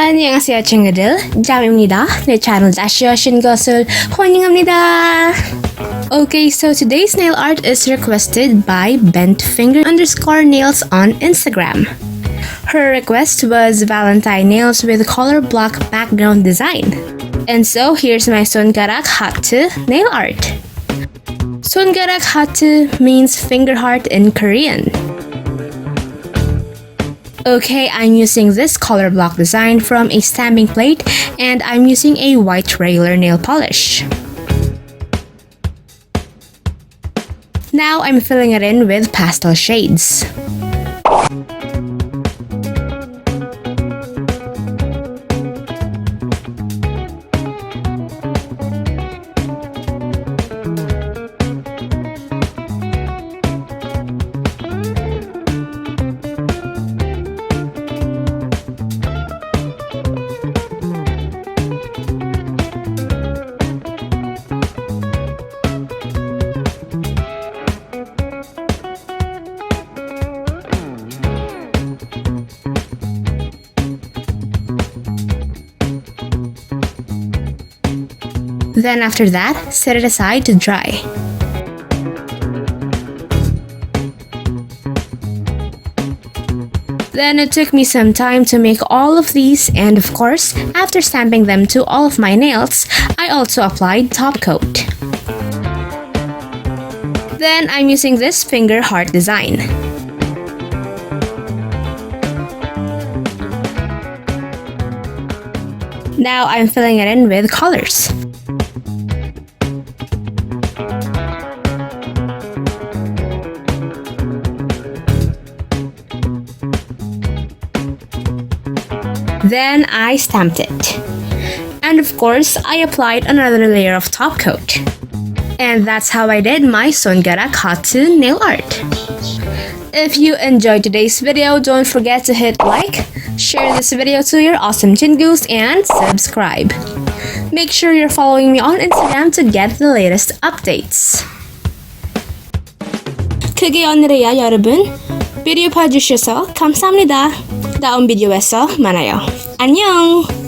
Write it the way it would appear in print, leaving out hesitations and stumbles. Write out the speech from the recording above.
안녕하세요 친구들, Jham입니다. 내 채널 다시 오신 것을 환영합니다. Okay, so today's nail art is requested by bentfinger_nails on Instagram. Her request was Valentine nails with color block background design. And so here's my 손가락 하트 nail art. 손가락 하트 means finger heart in Korean. Okay, I'm using this color block design from a stamping plate and I'm using a white regular nail polish. Now I'm filling it in with pastel shades. Then after that, set it aside to dry. Then it took me some time to make all of these, and of course, after stamping them to all of my nails, I also applied top coat. Then I'm using this finger heart design. Now I'm filling it in with colors. Then I stamped it. And of course, I applied another layer of top coat. And that's how I did my 손가락 하트 nail art. If you enjoyed today's video, don't forget to hit like, share this video to your awesome 친구s, and subscribe. Make sure you're following me on Instagram to get the latest updates. 그게 오늘이야 여러분. 비디오 봐주셔서 감사합니다. 다음 비디오에서 만나요. 안녕!